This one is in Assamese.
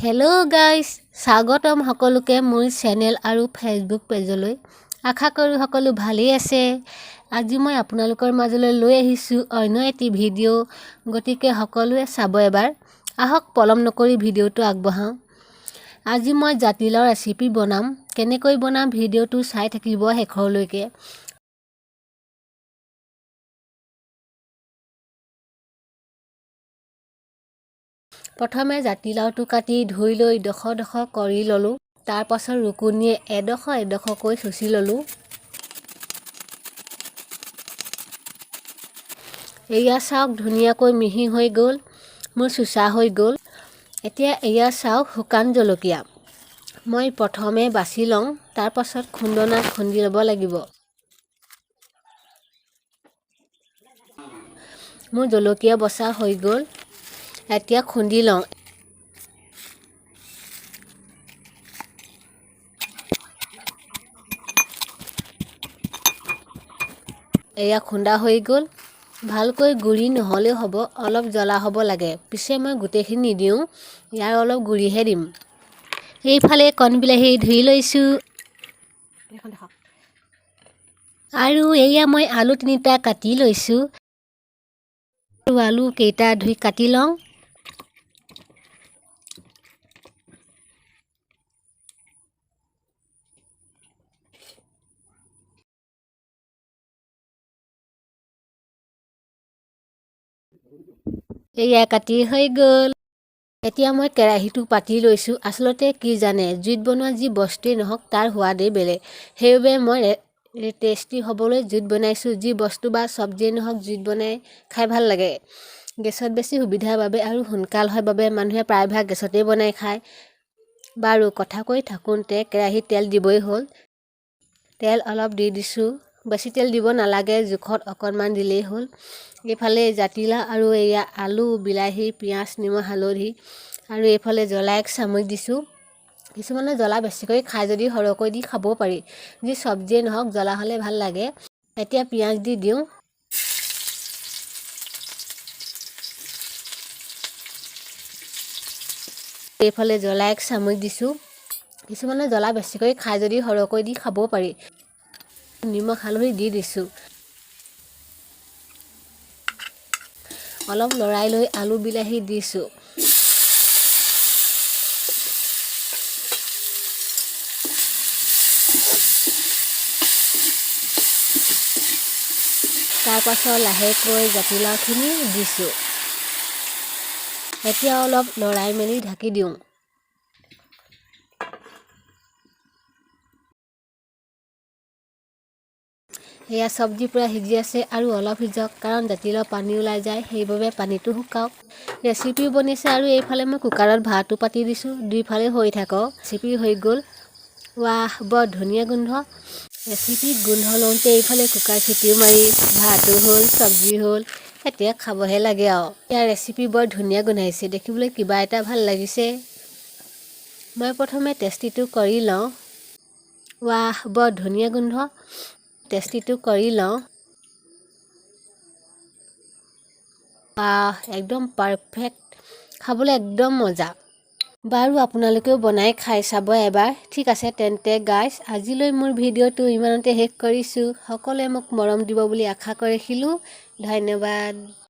হেল্ল' গাইজ, স্বাগতম সকলোকে মোৰ চেনেল আৰু ফেচবুক পেজলৈ। আশা কৰোঁ সকলো ভালেই আছে। আজি মই আপোনালোকৰ মাজলৈ লৈ আহিছোঁ অন্য এটি ভিডিঅ', গতিকে সকলোৱে চাব এবাৰ। আহক পলম নকৰি ভিডিঅ'টো আগবঢ়াওঁ। আজি মই জাতিলাও ৰেচিপি বনাম। কেনেকৈ বনাম ভিডিঅ'টো চাই থাকিব শেষৰলৈকে। প্ৰথমে জাতিলাওটো কাটি ধুই লৈ ডোখৰ কৰি ল'লোঁ। তাৰ পাছত ৰুকুনিয়ে এডোখৰকৈ চুচি ল'লোঁ। এয়া চাওক, ধুনীয়াকৈ মিহি হৈ গ'ল, মোৰ চুচা হৈ গ'ল। এতিয়া এয়া চাওক শুকান জলকীয়া। মই প্ৰথমে বাছি লওঁ, তাৰ পাছত খুন্দনাত খুন্দি ল'ব লাগিব। মোৰ জলকীয়া বচা হৈ গ'ল, এতিয়া খুন্দি লওঁ। এয়া খুন্দা হৈ গ'ল। ভালকৈ গুড়ি নহ'লেও হ'ব, অলপ জ্বলা হ'ব লাগে। পিছে মই গোটেইখিনি নিদিওঁ, ইয়াৰ অলপ গুড়িহে দিম। এইফালে কণবিলাহী ধুই লৈছোঁ। আৰু এয়া মই আলু 3টা কাটি লৈছোঁ। আৰু আলু কেইটা ধুই কাটি লওঁ। এয়া কাটি হৈ গ'ল। এতিয়া মই কেৰাহীটো পাতি লৈছোঁ। আচলতে কি জানে, জুইত বনোৱা যি বস্তুৱেই নহওক তাৰ সোৱাদেই বেলেগ। সেইবাবে মই টেষ্টি হ'বলৈ জুইত বনাইছোঁ। যি বস্তু বা চব্জিয়ে নহওক জুইত বনাই খাই ভাল লাগে। গেছত বেছি সুবিধাৰ বাবে আৰু সোনকাল হয় বাবে মানুহে প্ৰায়ভাগ গেছতেই বনাই খায়। বাৰু কথা কৈ থাকোঁতে কেৰাহীত তেল দিবই হ'ল। তেল অলপ দি দিছোঁ। বেছি তেল দিব নালাগে, জোখত অকণমান দিলেই হ'ল। এইফালে জাতিলাও আৰু এয়া আলু, বিলাহী, পিঁয়াজ, নিমখ, হালধি আৰু এইফালে জ্বলা 1 চামুচ দিছোঁ। কিছুমানে জ্বলা বেছিকৈ খায় যদি সৰহকৈ দি খাবও পাৰি। যি চব্জিয়ে নহওক জ্বলা হ'লে ভাল লাগে। এতিয়া পিঁয়াজ দি দিওঁ। এইফালে জ্বলা 1 চামুচ দিছোঁ। কিছুমানে জ্বলা বেছিকৈ খায় যদি সৰহকৈ দি খাবও পাৰি। নিমখ হালধি দি দিছোঁ। অলপ লৰাই লৈ আলু বিলাহী দিছোঁ। তাৰ পাছত লাহেকৈ জাতিলাওখিনি দিছোঁ। এতিয়া অলপ লৰাই মেলি ঢাকি দিওঁ। এয়া চব্জি পূৰা সিজি আছে আৰু অলপ সিজক, কাৰণ জাতিলাও পানী ওলাই যায়, সেইবাবে পানীটো শুকাওক। ৰেচিপিও বনিছে আৰু এইফালে মই কুকাৰত ভাতো পাতি দিছোঁ। দুইফালে হৈ থাকক। ৰেচিপি হৈ গ'ল। ৱাহ, বৰ ধুনীয়া গোন্ধ। ৰেচিপিত গোন্ধ লওঁতে এইফালে কুকাৰ চিটিও মাৰি ভাতো হ'ল, চব্জি হ'ল। এতিয়া খাবহে লাগে আৰু। ইয়াৰ ৰেচিপি বৰ ধুনীয়া গোন্ধাইছে, দেখিবলৈ কিবা এটা ভাল লাগিছে। মই প্ৰথমে টেষ্টিটো কৰি লওঁ। ৱাহ, বৰ ধুনীয়া গোন্ধ। টেষ্টিটো কৰি লওঁ। একদম পাৰফেক্ট, খাবলৈ একদম মজা। বাৰু আপোনালোকেও বনাই খাই চাব এবাৰ। ঠিক আছে তেন্তে গাইজ, আজিলৈ মোৰ ভিডিঅ'টো ইমানতে শেষ কৰিছোঁ। সকলোৱে মোক মৰম দিব বুলি আশা কৰিছিলোঁ। ধন্যবাদ।